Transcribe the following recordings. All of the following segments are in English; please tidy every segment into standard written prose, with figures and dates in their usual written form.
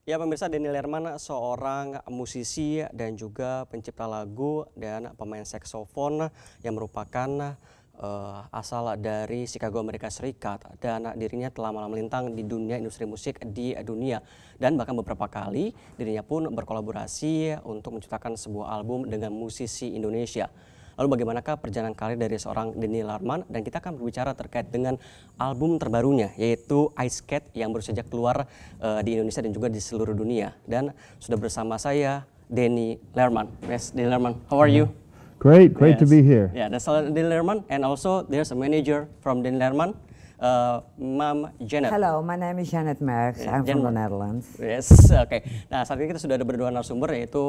Ya pemirsa, Denny Lerman seorang musisi dan juga pencipta lagu dan pemain saksofon yang merupakan asal dari Chicago, Amerika Serikat, dan dirinya telah melintang di dunia industri musik di dunia, dan bahkan beberapa kali dirinya pun berkolaborasi untuk menciptakan sebuah album dengan musisi Indonesia. Lalu bagaimanakah perjalanan karir dari seorang Denny Lerman? Dan kita akan berbicara terkait dengan album terbarunya, yaitu Ice Skate yang baru saja keluar di Indonesia dan juga di seluruh dunia. Dan sudah bersama saya Denny Lerman. Yes, Denny Lerman, how are you? Great to be here. Yeah, that's Denny Lerman, and also there's a manager from Denny Lerman, Ma'am Janet. Hello, my name is Janet Merks. I'm from the Netherlands. Yes, oke. Nah, saat ini kita sudah ada berdua narasumber, yaitu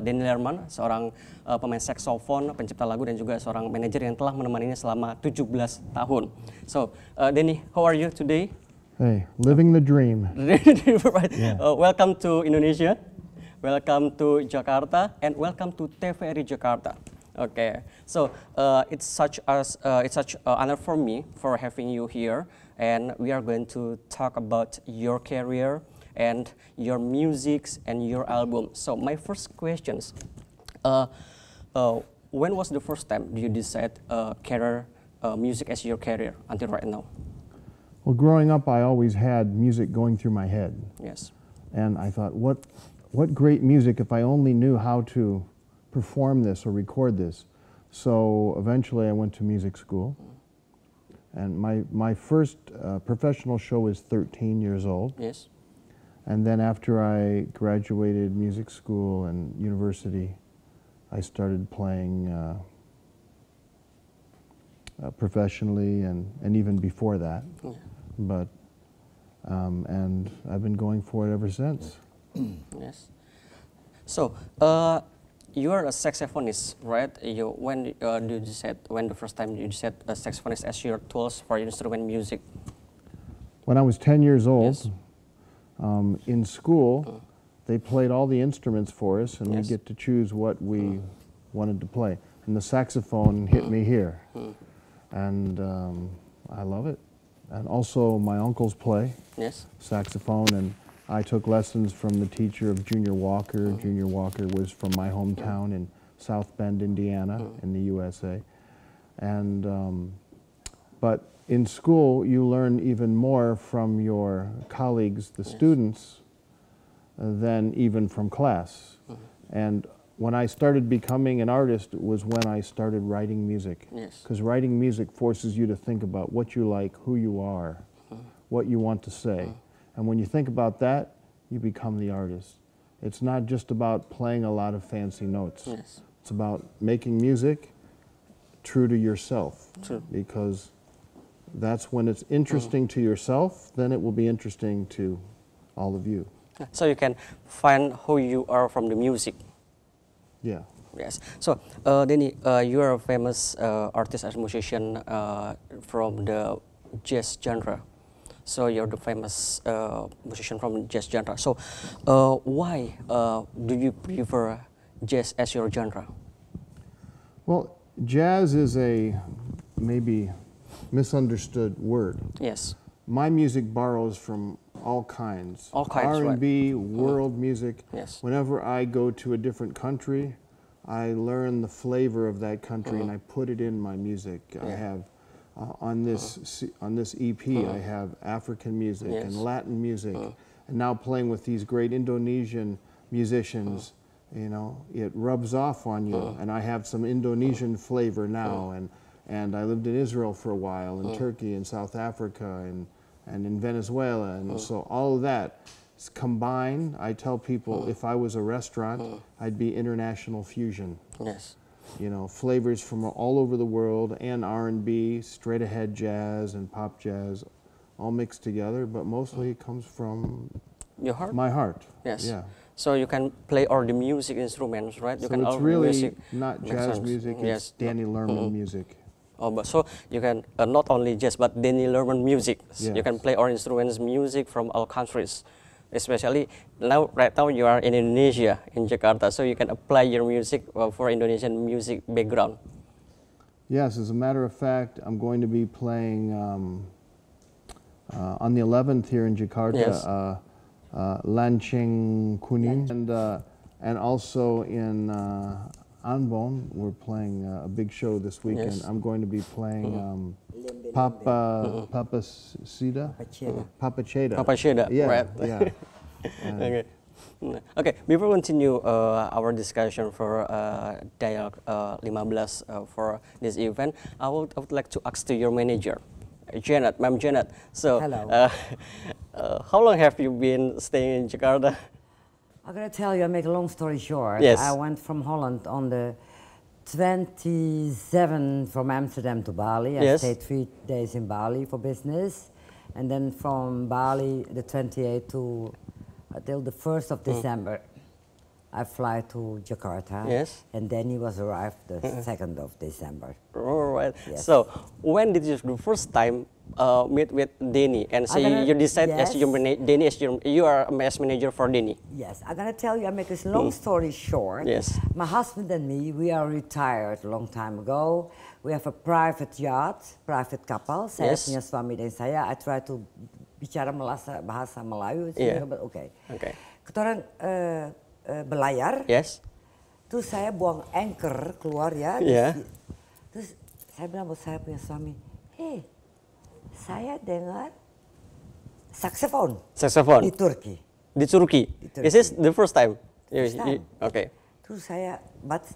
Denny Lerman, seorang pemain saksofon, pencipta lagu, dan juga seorang manajer yang telah menemaninya selama 17 tahun. So, Denny, how are you today? Hey, living the dream. Right. Yeah. Welcome to Indonesia, welcome to Jakarta, and welcome to TVRI Jakarta. Okay, so it's such honor for me for having you here, and we are going to talk about your career and your music and your album. So my first questions, when was the first time you decide career music as your career until right now? Well, growing up, I always had music going through my head. Yes. And I thought, what great music if I only knew how to perform this or record this. So eventually I went to music school. And my first professional show was 13 years old. Yes. And then after I graduated music school and university, I started playing professionally and even before that. Yeah. But and I've been going for it ever since. Yes. So you are a saxophonist, right? When the first time you said a saxophonist as your tools for instrument music? When I was 10 years old, Yes. in school, they played all the instruments for us, and Yes. we get to choose what we wanted to play. And the saxophone hit me here, and I love it. And also, my uncles play Yes. saxophone, and I took lessons from the teacher of Junior Walker. Junior Walker was from my hometown in South Bend, Indiana, in the USA. And but in school, you learn even more from your colleagues, the students, than even from class. And when I started becoming an artist was when I started writing music. Yes. Because writing music forces you to think about what you like, who you are, what you want to say. And when you think about that, you become the artist. It's not just about playing a lot of fancy notes. Yes. It's about making music true to yourself. True. Because that's when it's interesting to yourself, then it will be interesting to all of you. So you can find who you are from the music. Yeah. Yes. So, Denny, you are a famous artist and musician from the jazz genre. So you're the famous musician from jazz genre. So, why do you prefer jazz as your genre? Well, jazz is a maybe misunderstood word. Yes. My music borrows from all kinds. All kinds, right. R&B, world music. Yes. Whenever I go to a different country, I learn the flavor of that country and I put it in my music. I have on this EP, I have African music Yes. and Latin music, and now playing with these great Indonesian musicians. You know, it rubs off on you, and I have some Indonesian flavor now, and I lived in Israel for a while, in Turkey, and South Africa, and in Venezuela, and so all of that is combined. I tell people if I was a restaurant, I'd be international fusion. Yes. You know, flavors from all over the world, and R&B, straight ahead jazz and pop jazz, all mixed together, but mostly it comes from Your heart? my heart. Yes. Yeah. So you can play all the music instruments, right? You So can it's all really music. not Makes jazz sense. music, Yes. it's Danny Lerman music. Oh, but so you can not only jazz but Denny Lerman music. You can Yes. play all instruments music from all countries. Especially now, right now you are in Indonesia, in Jakarta, so you can apply your music for Indonesian music background. Yes, as a matter of fact, I'm going to be playing on the 11th here in Jakarta Yes. Lancing Kuning, and also in Anbon, we're playing a big show this weekend. Yes. I'm going to be playing Papa Sida? Papa Cheda. Papa Sheda, Yeah, right? yeah. Okay. Okay, before we continue our discussion for Dialog 15 for this event, I would like to ask to your manager, Janet, Ma'am Janet. So, Hello. How long have you been staying in Jakarta? I'm going to tell you, I make a long story short. Yes. I went from Holland on the 27th from Amsterdam to Bali. I Yes. stayed 3 days in Bali for business. And then from Bali, the 28th to until the 1st of December, I fly to Jakarta. Yes. And then he was arrived the 2nd of December. All right. Yes. So, when did you the first time meet with Denny and say you decide as your Denny as you are as manager for Denny? Yes, I'm gonna tell you, I make this long story short. Yes. My husband and me, we are retired a long time ago. We have a private yacht, private couple. Saya Yes. punya suami dan saya. I try to bicara bahasa Melayu, Yeah. but okay. Okay. Kita belayar. Yes. Terus saya buang anchor keluar ya. Yeah. Terus saya bilang buat saya punya suami, hey, saya dengar saksofon Saxophone di Turki. di Turki. Turki. Is this the first time? First time. Okay. Terus saya,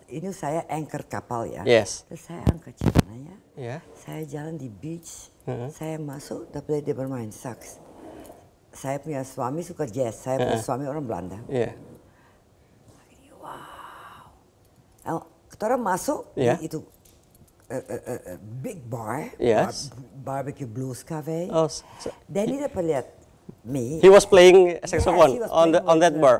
ini saya anchor kapal ya. Yes. Terus saya angkat celananya, Yeah. saya jalan di beach, saya masuk, tapi dia bermain sax. Saya punya suami suka jazz, saya punya suami orang Belanda. Yeah. Wow. Kita orang masuk Yeah. di itu big bar, Yes. barbecue blues cafe. Oh, Dan dia dapat lihat me. he was playing Yes, saxophone he was on playing that with, bar.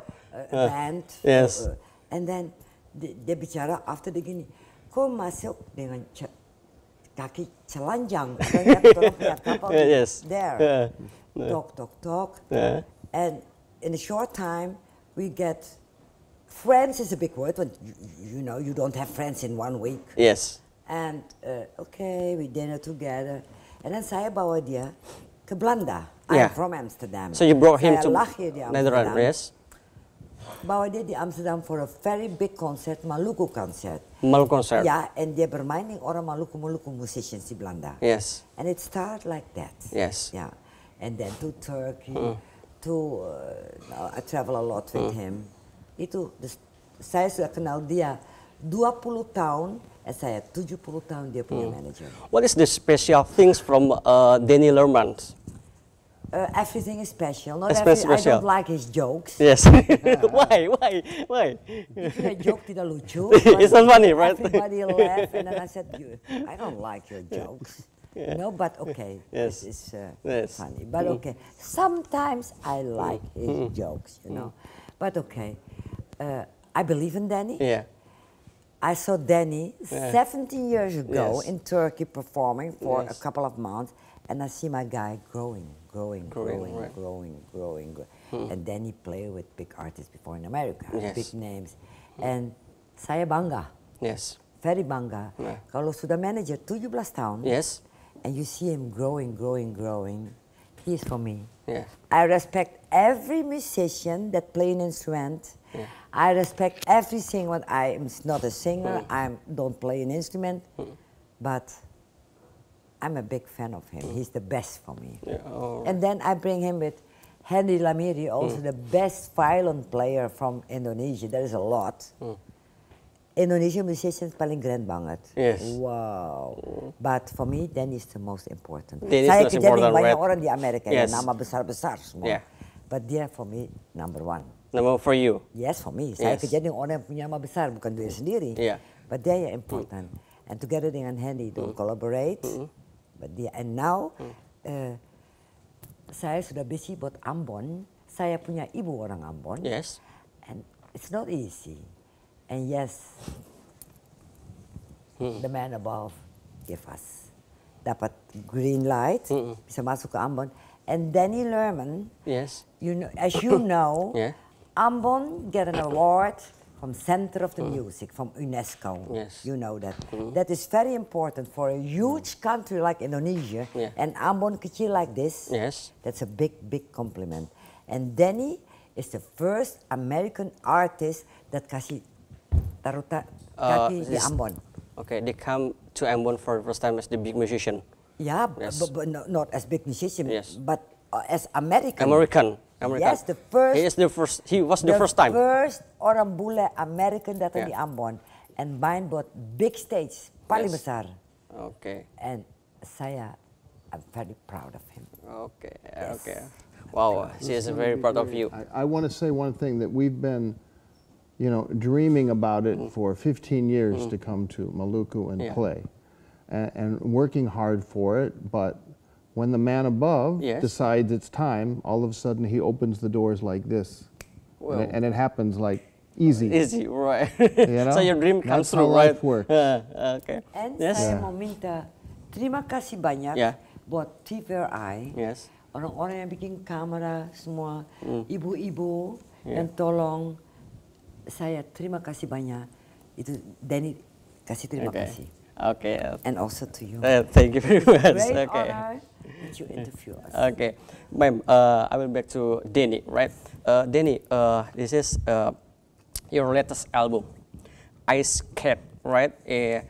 Band. Yes. And then dia bicara after dia gini, kau masuk dengan kaki telanjang, katanya orang punya kapal Yes. there. Yeah. Talk. Yeah. And in a short time, we get friends is a big word. When you know you don't have friends in 1 week. Yes. And okay, we dinner together. And then saya bawa dia ke Belanda. Yeah. I'm from Amsterdam. So you brought him Saya to lahir di Netherlands, Amsterdam. yes? Bawa dia di Amsterdam for a very big concert, Maluku concert. Maluku concert. Ya, and dia bermain dengan orang Maluku musicians di Belanda. Yes. And it started like that. Yes. Yeah. And then to Turkey, I travel a lot with him. Saya sudah kenal dia 20 tahun, saya 70 tahun dia punya manager. What is the special things from Denny Lerman? Everything is special. Not Special. I don't like his jokes. Yes. Why? Dia punya joke tidak lucu. It's not funny, right? Everybody laugh, and then I said, I don't like your jokes. Yeah. No, but okay. Yes. It's Yes. funny. But okay. Sometimes I like his jokes, you know. But okay. I believe in Danny. Yeah. I saw Danny 17 years ago Yes. in Turkey performing for a Yes. couple of months, and I see my guy growing. Right. And then he played with big artists before in America, Yes. big names. And saya bangga, Yes. very bangga. Yeah. Kalau sudah manager 17 tahun, Yes. and you see him growing, he is for me. Yeah. I respect every musician that play an instrument. Yeah. I respect everything. What I'm not a singer. I don't play an instrument, but I'm a big fan of him. He's the best for me. Yeah. Oh. And then I bring him with Henry Lamiri, also the best violin player from Indonesia. There is a lot. Indonesian musicians paling keren banget. Yes. Wow. But for me, Danny is the most important. Danny is Saya most kerja dengan important, banyak right? orang di Amerika Yes. ya, nama besar-besar semua. Yeah. But dia for me number one. Number for you. Yes, for me. Saya Yes. kerja dengan orang yang punya nama besar, bukan dia sendiri. Yeah. But dia yang important. And together dengan Henry, to collaborate. But dia, and now, saya sudah busy buat Ambon. Saya punya ibu orang Ambon. Yes. And it's not easy. And yes, the man above give us. Dapat green light, bisa masuk ke Ambon. And Danny Lerman, Yes. you know, as you know, Yeah. Ambon get an award from Center of the Music, from UNESCO. Yes. You know that. That is very important for a huge country like Indonesia. Yeah. And Ambon kecil like this, Yes. that's a big, big compliment. And Danny is the first American artist that kasih taruh kaki di Ambon. Okay, they come to Ambon for the first time as the big musician. Yeah, Yes. but not as big musician, Yes. but as American. American. Yes, the first. He is the first. He was the first time. First orang bule American datang Yeah. di Ambon and main buat big stage paling Yes. besar. Okay. And I'm very proud of him. Okay. Yes. Okay. Wow, she is very proud of you. I want to say one thing, that we've been, dreaming about it for 15 years to come to Maluku and Yeah. play, and working hard for it. But when the man above Yes. decides it's time, all of a sudden he opens the doors like this, Well, and it happens like easy. easy, right? know? So your dream comes That's how true, right? life works. Okay. And Yes. saya mau minta terima kasih banyak Yeah. buat TVRI, Yes. orang-orang yang bikin kamera semua, ibu-ibu Yeah. yang tolong saya, terima kasih banyak. Itu Denny kasih terima Okay. kasih. Okay. And also to you. Thank you very much. Great Okay. honor that you interview us. Okay, ma'am. I will back to Denny, right? Denny, this is your latest album, Ice Cat, right? It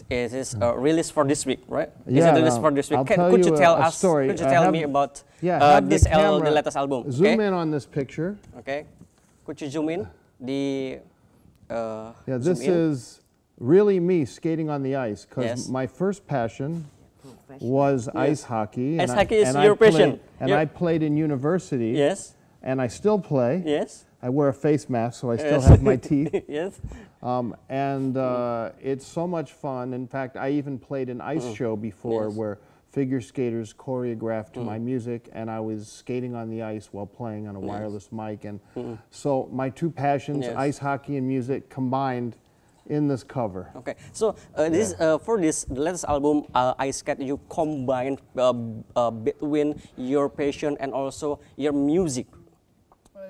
is released for this week, right? Is Yeah, it released for this week? I'll tell Could you you tell a us? story. Could you tell me about have this the camera the latest album? Zoom Okay. in on this picture. Okay. Could you zoom in? Yeah, this is really me skating on the ice, because Yes. my first passion was ice hockey. Ice and hockey is and your passion. And Your- I played in university. Yes. And I still play. Yes. I wear a face mask, so I still Yes. have my teeth. Yes. It's so much fun. In fact, I even played an ice show before, Yes. where figure skaters choreographed to my music, and I was skating on the ice while playing on a wireless mic. And so my two passions, Yes. ice hockey and music, combined in this cover. Okay, so this for the latest album, Ice Cat, you combine between your passion and also your music.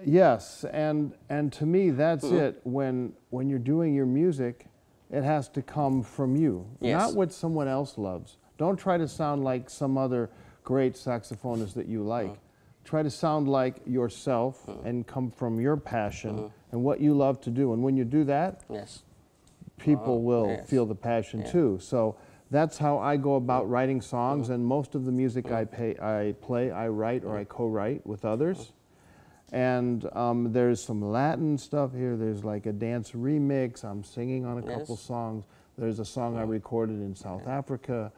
Yes, and to me that's it. When you're doing your music, it has to come from you, Yes. not what someone else loves. Don't try to sound like some other great saxophonist that you like. Try to sound like yourself and come from your passion and what you love to do. And when you do that, Yes. people will Yes. feel the passion Yeah. too. So that's how I go about writing songs, and most of the music I play, I write or I co-write with others. And there's some Latin stuff here. There's like a dance remix. I'm singing on a couple Yes. songs. There's a song I recorded in South Africa.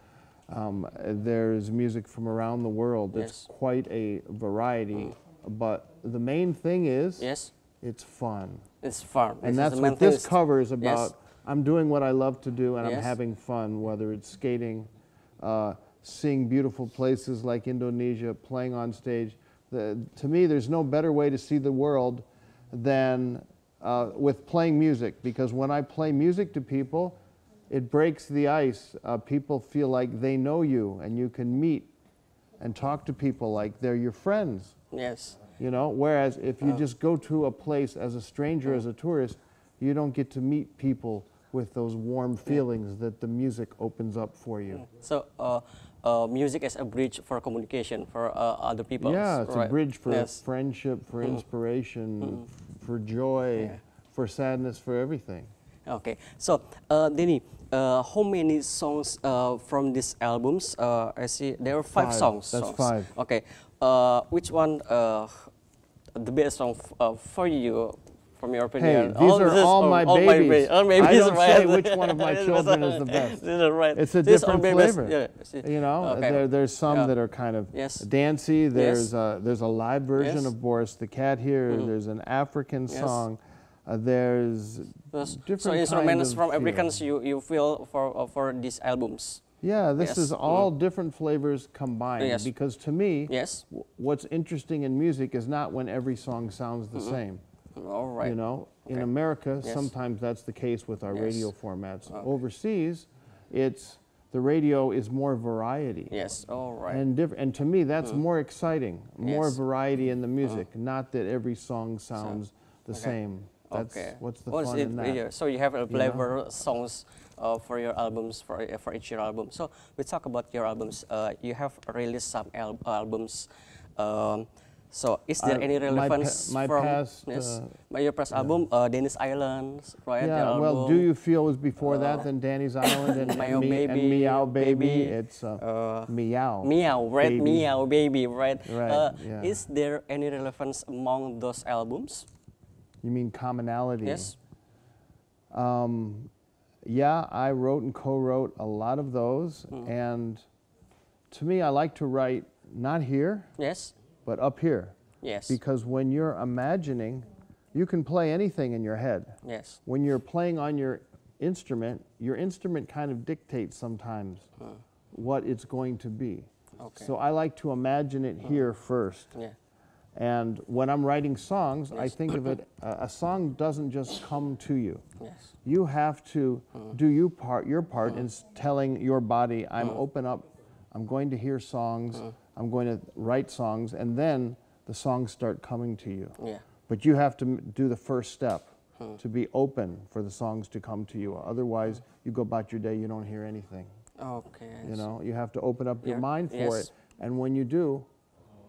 There's music from around the world. It's Yes. quite a variety. But the main thing is, Yes. it's fun. It's fun. And This is that's the main what thing this is- cover is Yes. about. I'm doing what I love to do, and I'm Yes. having fun, whether it's skating, seeing beautiful places like Indonesia, playing on stage. To me, there's no better way to see the world than with playing music, because when I play music to people, it breaks the ice. People feel like they know you, and you can meet and talk to people like they're your friends. Yes. Whereas if you just go to a place as a stranger, as a tourist, you don't get to meet people with those warm feelings that the music opens up for you. So music is a bridge for communication for other people. Yeah, it's a bridge for Yes. friendship, for inspiration, for joy, for sadness, for everything. Okay, so Denny, how many songs from these albums? I see there are five 5. songs. That's 5. Okay, which one the best song for you? From your opinion, Hey, these are this is all my babies. All babies. I don't say right? which one of my children is the best. This is right. It's a These are different babies. flavor. Yeah. Okay. There's some Yeah. that are kind of Yes. dancey. Yes. There's a live version Yes. of Boris the Cat here. There's an African Yes. song. There's different So instruments kind from of Africans feel. you feel for these albums. Yeah, this Yes. is all different flavors combined. Yes. Because to me, Yes. what's interesting in music is not when every song sounds the same. All right. In Okay. America, Yes. sometimes that's the case with our Yes. radio formats. Overseas, the radio is more variety. Yes. All right. And to me, that's more exciting, more Yes. variety in the music, not that every song sounds the same. That's what's the fun in that. Yeah, so you have a flavor songs for your albums, for each your album. So we talk about your albums. You have released some albums. So, is there any relevance my from past, yes, your past album, Dennis Islands, right? Yeah, Your well, album, Do You Feel was before that, then Danny's Island, and, Meow and Baby, Meow Baby. It's uh, Meow. Meow, right? Baby. Meow Baby, right? Right, yeah. Is there any relevance among those albums? You mean commonality? Yes. Yeah, I wrote and co-wrote a lot of those, and to me, I like to write not here, Yes. but up here. Yes. Because when you're imagining, you can play anything in your head. Yes. When you're playing on your instrument kind of dictates sometimes what it's going to be. Okay. So I like to imagine it here first. Yeah. And when I'm writing songs, I think of it, a song doesn't just come to you. Yes. You have to do your part in telling your body, I'm open up, I'm going to hear songs, I'm going to write songs, and then the songs start coming to you. Yeah. But you have to do the first step, to be open for the songs to come to you. Otherwise, you go about your day, you don't hear anything. Okay. You know, you have to open up your Yeah. mind for Yes. it. And when you do,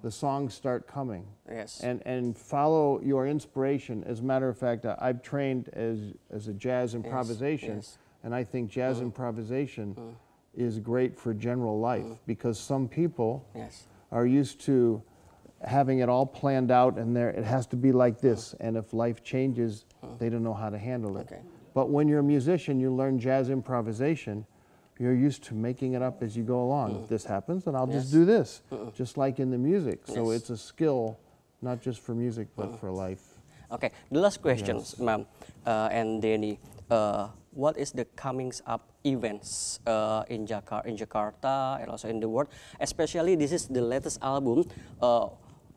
the songs start coming. Yes. And follow your inspiration. As a matter of fact, I've trained as a jazz improvisation, yes. and I think jazz improvisation is great for general life because some people Yes. are used to having it all planned out and it has to be like this, and if life changes, they don't know how to handle it. Okay. But when you're a musician, you learn jazz improvisation, you're used to making it up as you go along. If this happens, then I'll just do this, just like in the music. So Yes. it's a skill, not just for music, but for life. Okay. The last questions, ma'am, and Denny. What is the comings up events in Jakarta and also in the world? Especially, this is the latest album.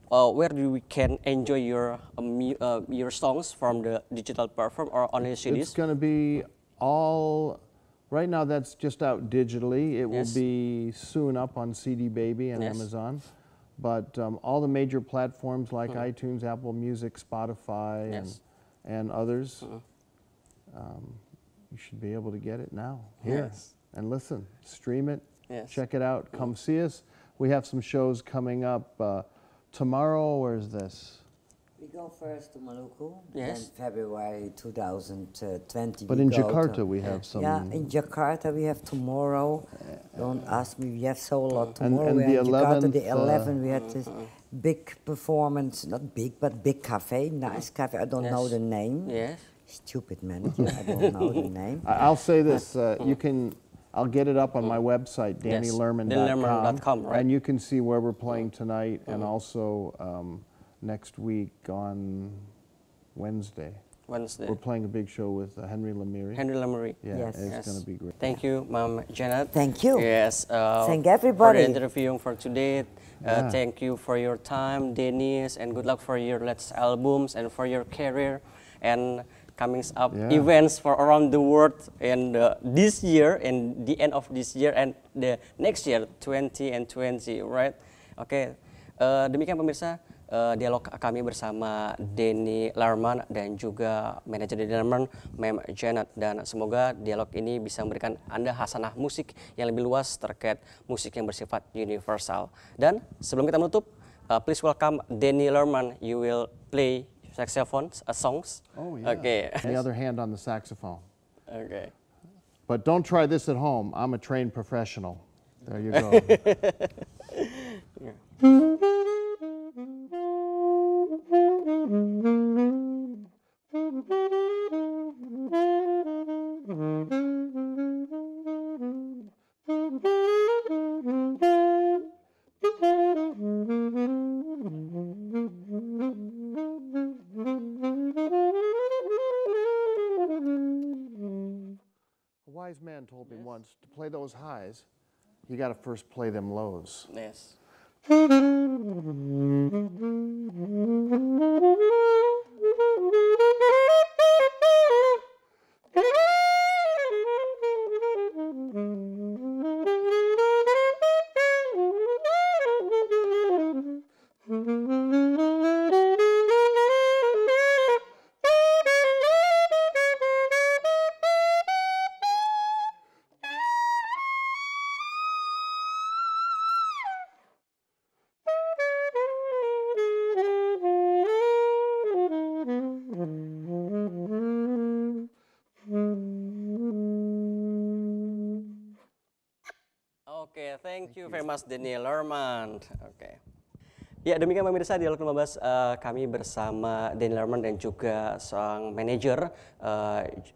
Where we can enjoy your songs from the digital platform or on your CDs? It's going to be all. Right now, that's just out digitally. It will Yes. be soon up on CD Baby and Yes. Amazon. But all the major platforms like iTunes, Apple Music, Spotify, Yes. and others, you should be able to get it now, here. Yes. And listen, stream it, Yes. check it out, come see us. We have some shows coming up tomorrow. Where's this? We go first to Maluku, Yes. then February 2020. But we in go Jakarta, to, we have some. Yeah, in Jakarta we have tomorrow. Don't ask me, we have so a lot And tomorrow. We're the in Jakarta, 11th, the 11th, we had this big performance, not big, but big cafe, nice cafe. I don't know Yes. the name. Yes. Stupid manager, I don't know the name. I'll say this, I'll get it up on my website, Yes, DannyLerman.com, DannyLerman.com, right? and you can see where we're playing tonight and also next week on Wednesday. Wednesday. We're playing a big show with Henry Lemire. Henry Lemire. Yeah, Yes. it's Yes. going to be great. Thank you, Ma'am Janet. Thank you. Yes. Thank For everybody. the interview for today. Yeah. Thank you for your time, Dennis, and good luck for your latest albums and for your career and coming up Yeah. events for around the world and this year and the end of this year and the next year 2020, right? Oke, demikian pemirsa. Dialog kami bersama Denny Lerman dan juga manajer Denny Lerman, Ma'am Janet, dan semoga dialog ini bisa memberikan Anda hasanah musik yang lebih luas terkait musik yang bersifat universal. Dan sebelum kita menutup, please welcome Denny Lerman. You will play saxophone songs. Oh, yeah. Okay. The other hand on the saxophone. Okay. But don't try this at home. I'm a trained professional. There you go. A wise man told me once, to play those highs, you got to first play them lows. Yes. Thank you very much, Denny Lerman. Oke. Ya, demikian pemirsa Dialog 15 kami bersama Denny Lerman dan juga sang manajer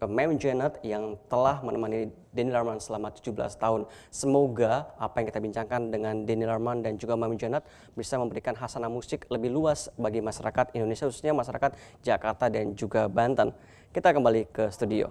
Mem Janet yang telah menemani Denny Lerman selama 17 tahun. Semoga apa yang kita bincangkan dengan Denny Lerman dan juga Mem Janet bisa memberikan hasanah musik lebih luas bagi masyarakat Indonesia, khususnya masyarakat Jakarta dan juga Banten. Kita kembali ke studio.